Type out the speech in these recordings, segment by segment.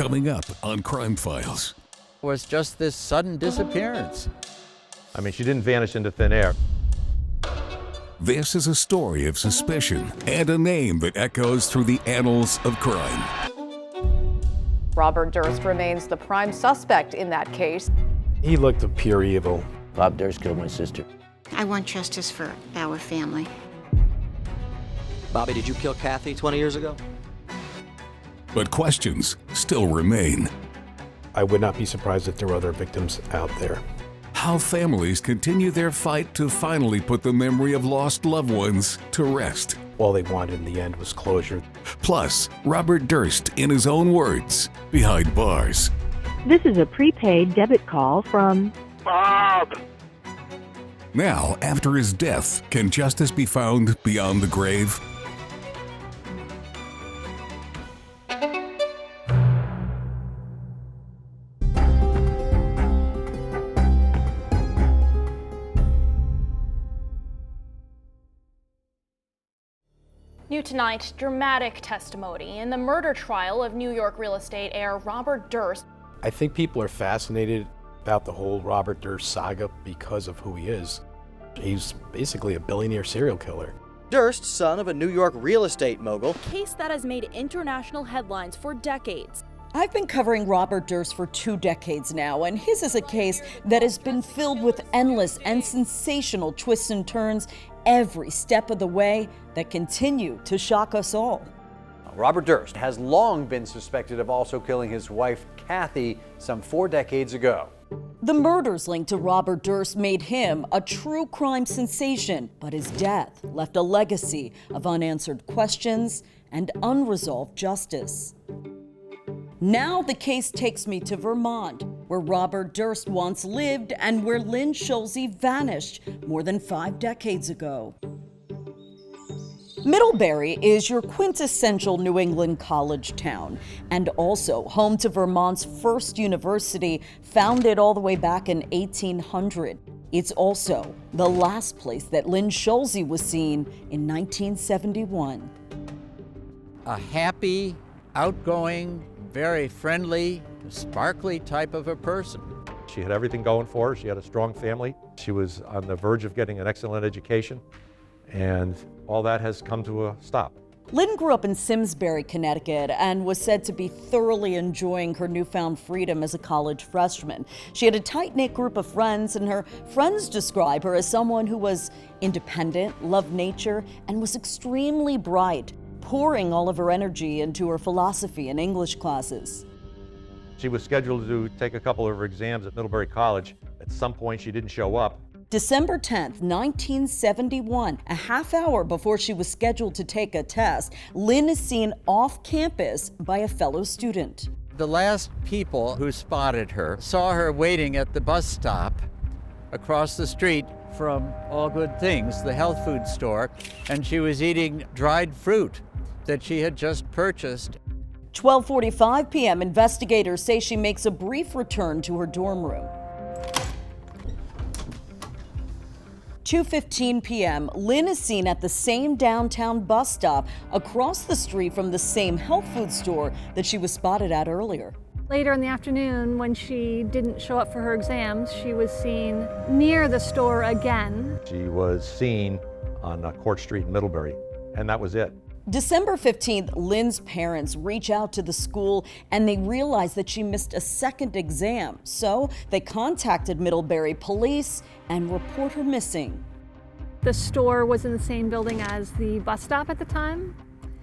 Coming up on Crime Files. Was just this sudden disappearance. I mean, she didn't vanish into thin air. This is a story of suspicion and a name that echoes through the annals of crime. Robert Durst remains the prime suspect in that case. He looked of pure evil. Bob Durst killed my sister. I want justice for our family. Bobby, did you kill Kathie 20 years ago? But questions still remain. I would not be surprised if there were other victims out there. How families continue their fight to finally put the memory of lost loved ones to rest. All they wanted in the end was closure. Plus, Robert Durst, in his own words, behind bars. This is a prepaid debit call from Bob. Now, after his death, can justice be found beyond the grave? New tonight, dramatic testimony in the murder trial of New York real estate heir Robert Durst. I think people are fascinated about the whole Robert Durst saga because of who he is. He's basically a billionaire serial killer. Durst, son of a New York real estate mogul. A case that has made international headlines for decades. I've been covering Robert Durst for 2 decades now, and his is a case that has been filled with endless and sensational twists and turns every step of the way that continue to shock us all. Robert Durst has long been suspected of also killing his wife, Kathie, some 4 decades ago. The murders linked to Robert Durst made him a true crime sensation, but his death left a legacy of unanswered questions and unresolved justice. Now the case takes me to Vermont, where Robert Durst once lived and where Lynn Schulze vanished more than 5 decades ago. Middlebury is your quintessential New England college town and also home to Vermont's first university, founded all the way back in 1800. It's also the last place that Lynn Schulze was seen in 1971. A happy, outgoing, very friendly, sparkly type of a person. She had everything going for her. She had a strong family. She was on the verge of getting an excellent education, and all that has come to a stop. Lynn grew up in Simsbury, Connecticut, and was said to be thoroughly enjoying her newfound freedom as a college freshman. She had a tight-knit group of friends, and her friends describe her as someone who was independent, loved nature, and was extremely bright, pouring all of her energy into her philosophy and English classes. She was scheduled to take a couple of her exams at Middlebury College. At some point, she didn't show up. December 10th, 1971, a half hour before she was scheduled to take a test, Lynn is seen off campus by a fellow student. The last people who spotted her saw her waiting at the bus stop across the street from All Good Things, the health food store, and she was eating dried fruit that she had just purchased. 12:45 p.m., investigators say she makes a brief return to her dorm room. 2:15 p.m., Lynn is seen at the same downtown bus stop across the street from the same health food store that she was spotted at earlier. Later in the afternoon, when she didn't show up for her exams, she was seen near the store again. She was seen on Court Street in Middlebury, and that was it. December 15th, Lynn's parents reach out to the school and they realize that she missed a second exam. So they contacted Middlebury police and report her missing. The store was in the same building as the bus stop at the time.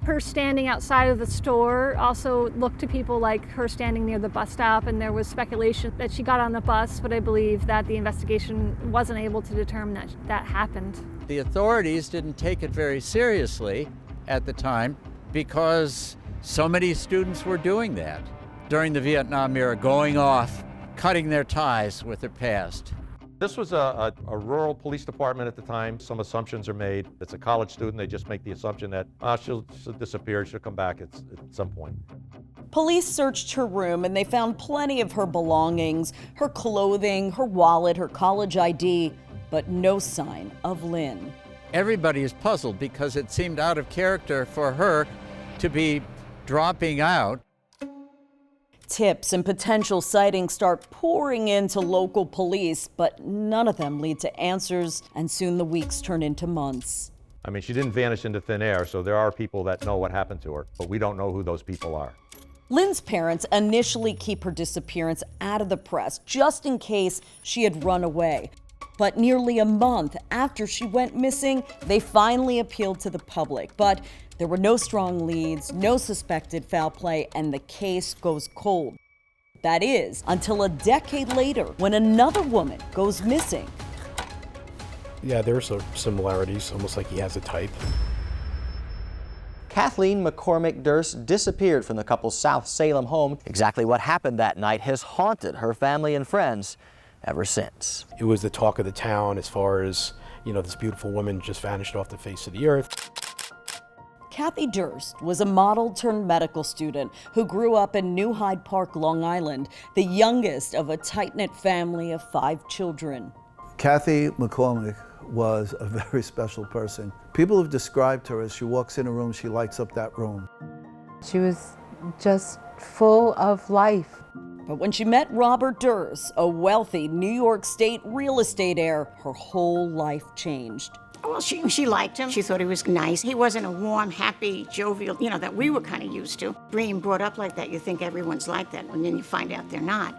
Her standing outside of the store also looked to people like her standing near the bus stop, and there was speculation that she got on the bus, but I believe that the investigation wasn't able to determine that that happened. The authorities didn't take it very seriously at the time because so many students were doing that during the Vietnam era, going off, cutting their ties with their past. This was a rural police department at the time. Some assumptions are made. It's a college student. They just make the assumption that she'll disappear, she'll come back at some point. Police searched her room and they found plenty of her belongings, her clothing, her wallet, her college ID, but no sign of Lynn. Everybody is puzzled because it seemed out of character for her to be dropping out. Tips and potential sightings start pouring into local police, but none of them lead to answers, and soon the weeks turn into months. I mean, she didn't vanish into thin air, so there are people that know what happened to her, but we don't know who those people are. Lynn's parents initially keep her disappearance out of the press, just in case she had run away. But nearly a month after she went missing, they finally appealed to the public. But there were no strong leads, no suspected foul play, and the case goes cold. That is, until a decade later, when another woman goes missing. Yeah, there's some similarities, almost like he has a type. Kathleen McCormick Durst disappeared from the couple's South Salem home. Exactly what happened that night has haunted her family and friends ever since. It was the talk of the town as far as, this beautiful woman just vanished off the face of the earth. Kathie Durst was a model turned medical student who grew up in New Hyde Park, Long Island, the youngest of a tight-knit family of 5 children. Kathie McCormick was a very special person. People have described her as she walks in a room, she lights up that room. She was just full of life. But when she met Robert Durst, a wealthy New York State real estate heir, her whole life changed. Well, she liked him. She thought he was nice. He wasn't a warm, happy, jovial, that we were kind of used to. Being brought up like that, you think everyone's like that, and then you find out they're not.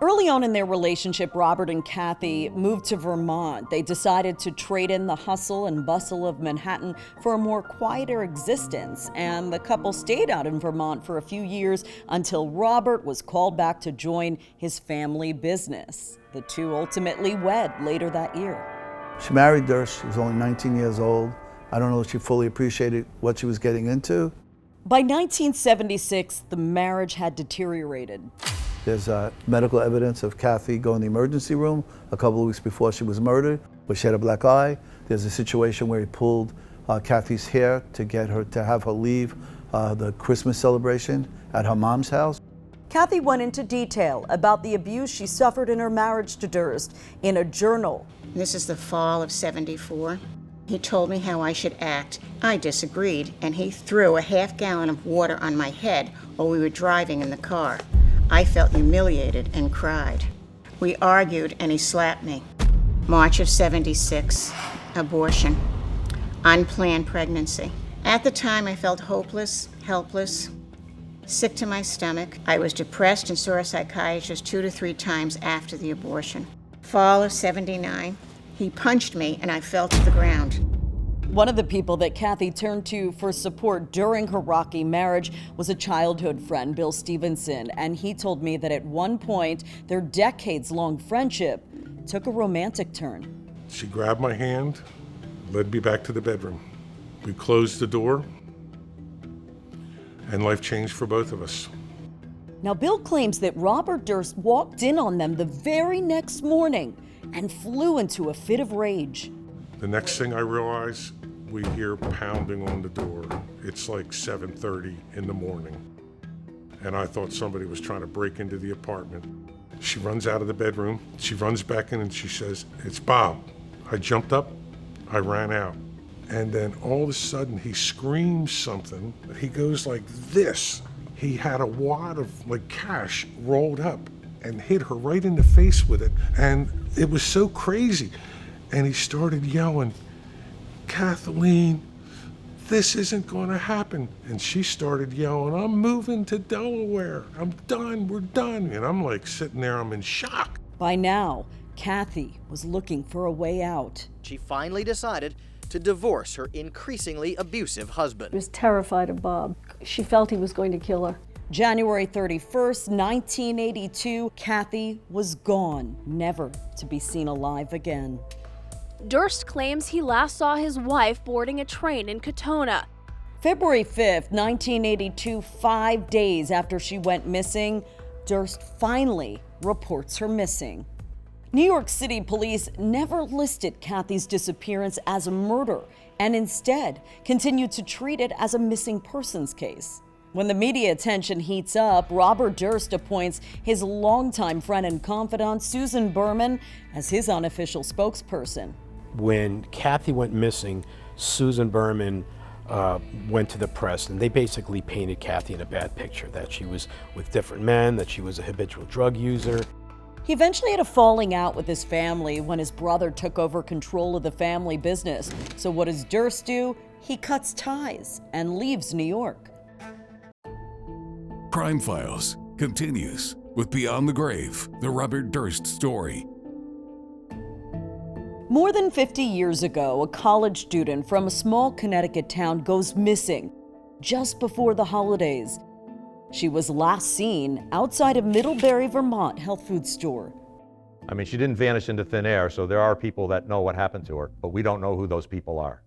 Early on in their relationship, Robert and Kathie moved to Vermont. They decided to trade in the hustle and bustle of Manhattan for a more quieter existence, and the couple stayed out in Vermont for a few years until Robert was called back to join his family business. The two ultimately wed later that year. She married Durst. She was only 19 years old. I don't know if she fully appreciated what she was getting into. By 1976, the marriage had deteriorated. There's medical evidence of Kathie going to the emergency room a couple of weeks before she was murdered, where she had a black eye. There's a situation where he pulled Kathie's hair to get her to have her leave the Christmas celebration at her mom's house. Kathie went into detail about the abuse she suffered in her marriage to Durst in a journal. This is the fall of '74. He told me how I should act. I disagreed, and he threw a half-gallon of water on my head while we were driving in the car. I felt humiliated and cried. We argued, and he slapped me. March of '76, abortion, unplanned pregnancy. At the time, I felt hopeless, helpless, sick to my stomach. I was depressed and saw a psychiatrist 2 to 3 times after the abortion. Fall of '79, he punched me and I fell to the ground. One of the people that Kathie turned to for support during her rocky marriage was a childhood friend, Bill Stevenson, and he told me that at one point, their decades-long friendship took a romantic turn. She grabbed my hand, led me back to the bedroom. We closed the door, and life changed for both of us. Now, Bill claims that Robert Durst walked in on them the very next morning and flew into a fit of rage. The next thing I realize, we hear pounding on the door. It's like 7:30 in the morning. And I thought somebody was trying to break into the apartment. She runs out of the bedroom. She runs back in and she says, "It's Bob." I jumped up, I ran out. And then all of a sudden he screams something. He goes like this. He had a wad of cash rolled up and hit her right in the face with it. And it was so crazy. And he started yelling, "Kathleen, this isn't gonna happen." And she started yelling, "I'm moving to Delaware. I'm done, we're done." And I'm sitting there, I'm in shock. By now, Kathie was looking for a way out. She finally decided to divorce her increasingly abusive husband. She was terrified of Bob. She felt he was going to kill her. January 31st, 1982, Kathie was gone, never to be seen alive again. Durst claims he last saw his wife boarding a train in Katona. February 5th, 1982, 5 days after she went missing, Durst finally reports her missing. New York City police never listed Kathie's disappearance as a murder and instead continued to treat it as a missing persons case. When the media attention heats up, Robert Durst appoints his longtime friend and confidant, Susan Berman, as his unofficial spokesperson. When Kathie went missing, Susan Berman went to the press, and they basically painted Kathie in a bad picture, that she was with different men, that she was a habitual drug user. He eventually had a falling out with his family when his brother took over control of the family business. So what does Durst do? He cuts ties and leaves New York. Crime Files continues with Beyond the Grave, the Robert Durst story. More than 50 years ago, a college student from a small Connecticut town goes missing just before the holidays. She was last seen outside a Middlebury, Vermont health food store. I mean, she didn't vanish into thin air, so there are people that know what happened to her, but we don't know who those people are.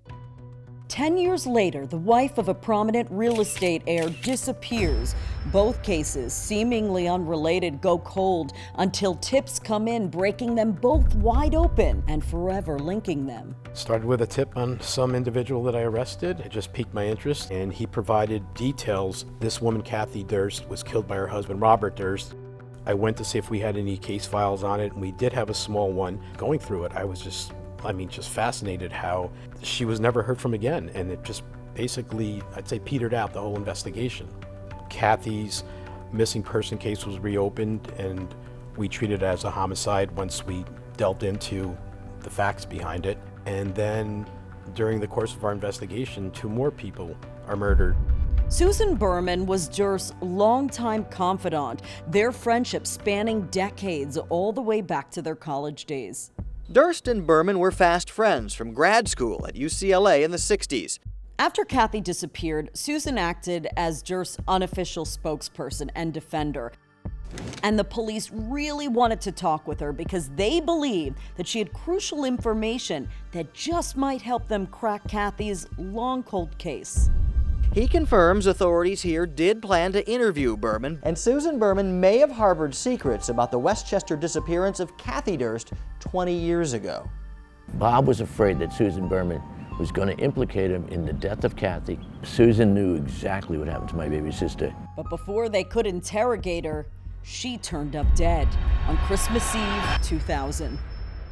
10 years later, the wife of a prominent real estate heir disappears. Both cases, seemingly unrelated, go cold until tips come in, breaking them both wide open and forever linking them. Started with a tip on some individual that I arrested. It just piqued my interest, and he provided details. This woman, Kathie Durst, was killed by her husband, Robert Durst. I went to see if we had any case files on it, and we did have a small one. Going through it, I was just fascinated how she was never heard from again, and it just basically, I'd say, petered out the whole investigation. Kathie's missing person case was reopened, and we treated it as a homicide once we delved into the facts behind it. And then during the course of our investigation, 2 more people are murdered. Susan Berman was Durst's longtime confidant, their friendship spanning decades all the way back to their college days. Durst and Berman were fast friends from grad school at UCLA in the 60s. After Kathie disappeared, Susan acted as Durst's unofficial spokesperson and defender. And the police really wanted to talk with her because they believed that she had crucial information that just might help them crack Kathie's long cold case. He confirms authorities here did plan to interview Berman, and Susan Berman may have harbored secrets about the Westchester disappearance of Kathie Durst 20 years ago. Bob was afraid that Susan Berman was going to implicate him in the death of Kathie. Susan knew exactly what happened to my baby sister. But before they could interrogate her, she turned up dead on Christmas Eve 2000.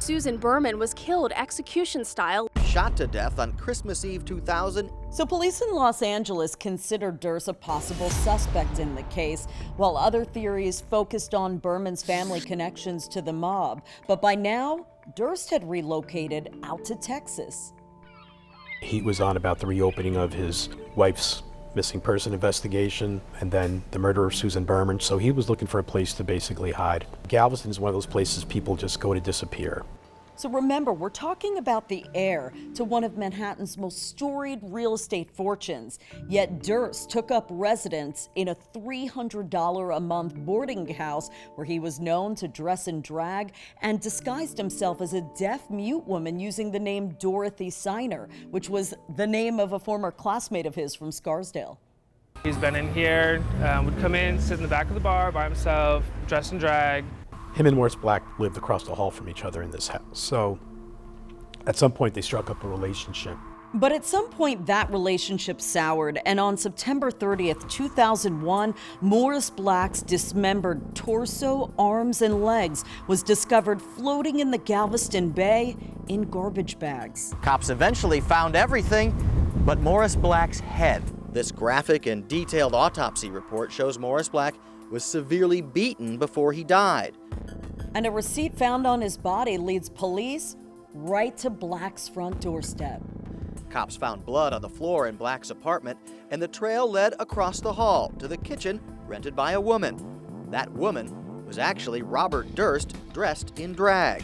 Susan Berman was killed execution-style. Shot to death on Christmas Eve 2000. So police in Los Angeles considered Durst a possible suspect in the case, while other theories focused on Berman's family connections to the mob. But by now, Durst had relocated out to Texas. He was on about the reopening of his wife's missing person investigation and then the murder of Susan Berman, so he was looking for a place to basically hide. Galveston is one of those places people just go to disappear. So remember, we're talking about the heir to one of Manhattan's most storied real estate fortunes. Yet Durst took up residence in a $300 a month boarding house where he was known to dress in drag and disguised himself as a deaf-mute woman using the name Dorothy Siner, which was the name of a former classmate of his from Scarsdale. He's been in here, would come in, sit in the back of the bar by himself, dress in drag. Him and Morris Black lived across the hall from each other in this house. So at some point they struck up a relationship. But at some point that relationship soured, and on September 30th, 2001, Morris Black's dismembered torso, arms, and legs was discovered floating in the Galveston Bay in garbage bags. Cops eventually found everything but Morris Black's head. This graphic and detailed autopsy report shows Morris Black was severely beaten before he died. And a receipt found on his body leads police right to Black's front doorstep. Cops found blood on the floor in Black's apartment, and the trail led across the hall to the kitchen rented by a woman. That woman was actually Robert Durst, dressed in drag.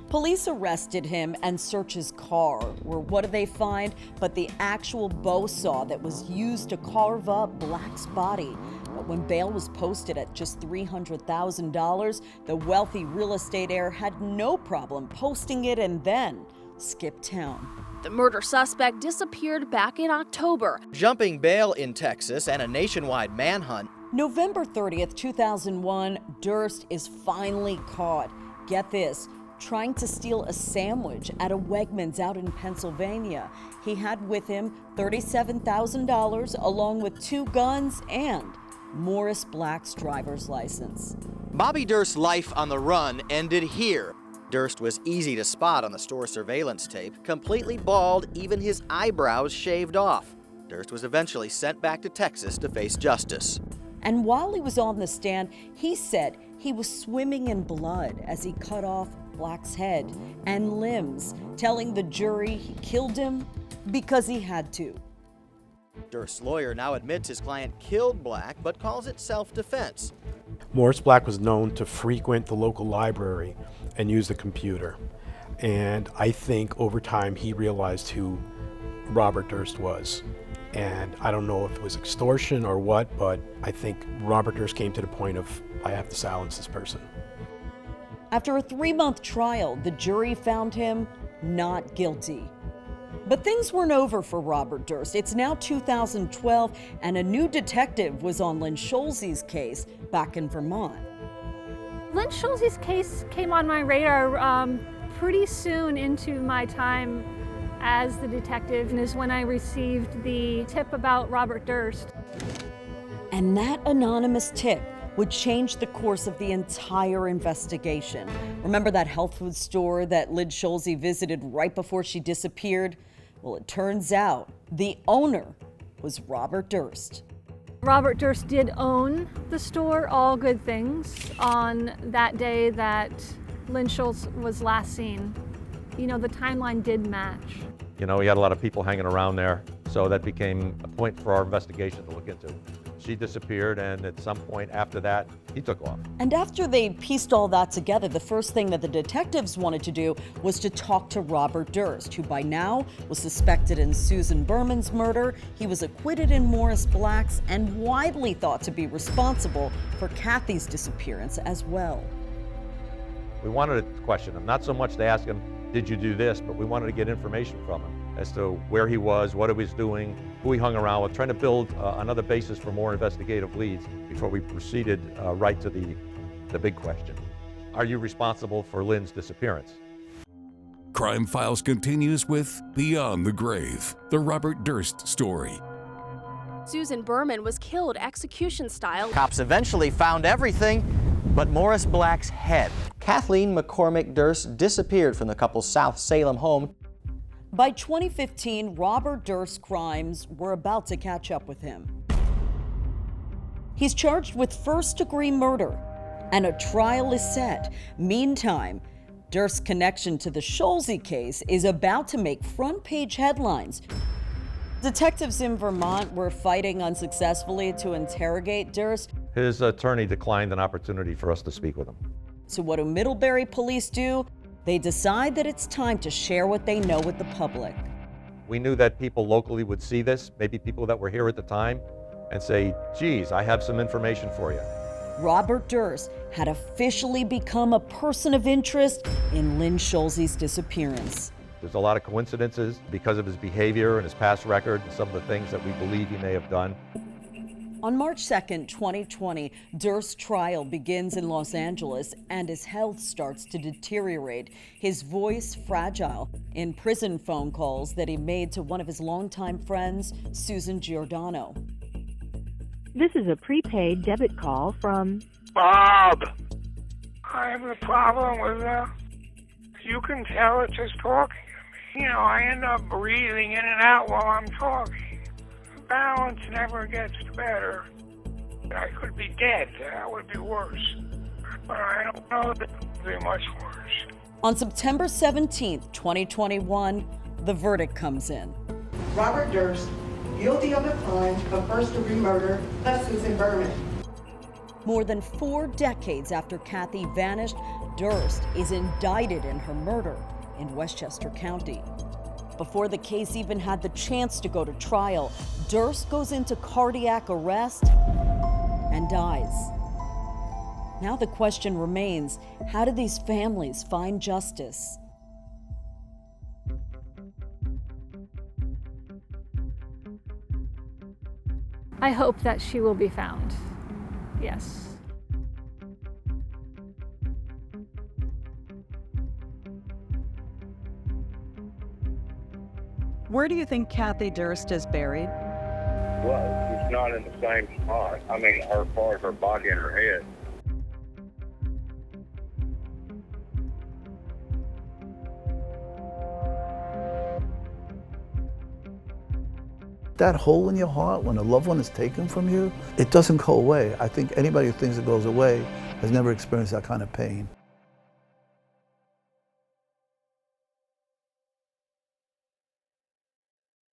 Police arrested him and search his car, where what do they find but the actual bow saw that was used to carve up Black's body. But when bail was posted at just $300,000, the wealthy real estate heir had no problem posting it and then skipped town. The murder suspect disappeared back in October. Jumping bail in Texas and a nationwide manhunt. November 30th, 2001, Durst is finally caught. Get this, trying to steal a sandwich at a Wegmans out in Pennsylvania. He had with him $37,000 along with 2 guns and Morris Black's driver's license. Bobby Durst's life on the run ended here. Durst was easy to spot on the store surveillance tape, completely bald, even his eyebrows shaved off. Durst was eventually sent back to Texas to face justice. And while he was on the stand, he said he was swimming in blood as he cut off Black's head and limbs, telling the jury he killed him because he had to. Durst's lawyer now admits his client killed Black, but calls it self-defense. Morris Black was known to frequent the local library and use the computer. And I think over time he realized who Robert Durst was. And I don't know if it was extortion or what, but I think Robert Durst came to the point of, I have to silence this person. After a 3-month trial, the jury found him not guilty. But things weren't over for Robert Durst. It's now 2012, and a new detective was on Lynn Schulze's case back in Vermont. Lynn Schulze's case came on my radar pretty soon into my time as the detective, and is when I received the tip about Robert Durst. And that anonymous tip would change the course of the entire investigation. Remember that health food store that Lynn Schulze visited right before she disappeared? Well, it turns out the owner was Robert Durst. Robert Durst did own the store, All Good Things, on that day that Lynn Schulze was last seen. You know, the timeline did match. You know, he had a lot of people hanging around there, so that became a point for our investigation to look into. She disappeared, and at some point after that, he took off. And after they pieced all that together, the first thing that the detectives wanted to do was to talk to Robert Durst, who by now was suspected in Susan Berman's murder. He was acquitted in Morris Black's and widely thought to be responsible for Kathie's disappearance as well. We wanted to question him, not so much to ask him, did you do this, but we wanted to get information from him as to where he was, what he was doing, who he hung around with, trying to build another basis for more investigative leads before we proceeded right to the big question. Are you responsible for Lynn's disappearance? Crime Files continues with Beyond the Grave, the Robert Durst story. Susan Berman was killed execution style. Cops eventually found everything but Morris Black's head. Kathleen McCormick Durst disappeared from the couple's South Salem home. By 2015, Robert Durst's crimes were about to catch up with him. He's charged with first-degree murder, and a trial is set. Meantime, Durst's connection to the Schulze case is about to make front-page headlines. Detectives in Vermont were fighting unsuccessfully to interrogate Durst. His attorney declined an opportunity for us to speak with him. So what do Middlebury police do? They decide that it's time to share what they know with the public. We knew that people locally would see this, maybe people that were here at the time, and say, geez, I have some information for you. Robert Durst had officially become a person of interest in Lynn Schulze's disappearance. There's a lot of coincidences because of his behavior and his past record and some of the things that we believe he may have done. On March 2nd, 2020, Durst's trial begins in Los Angeles and his health starts to deteriorate, his voice fragile, in prison phone calls that he made to one of his longtime friends, Susan Giordano. This is a prepaid debit call from Bob. I have a problem with you can tell it just talking to me. You know, I end up breathing in and out while I'm talking. Balance never gets better. I could be dead. That would be worse. But I don't know that it would be much worse. On September 17th, 2021, the verdict comes in. Robert Durst, guilty of the crime of first-degree murder of Susan Berman. More than 4 decades after Kathie vanished, Durst is indicted in her murder in Westchester County. Before the case even had the chance to go to trial, Durst goes into cardiac arrest and dies. Now the question remains, how did these families find justice? I hope that she will be found. Yes. Where do you think Kathie Durst is buried? Well, she's not in the same spot. I mean, as far as her body and her head. That hole in your heart when a loved one is taken from you, it doesn't go away. I think anybody who thinks it goes away has never experienced that kind of pain.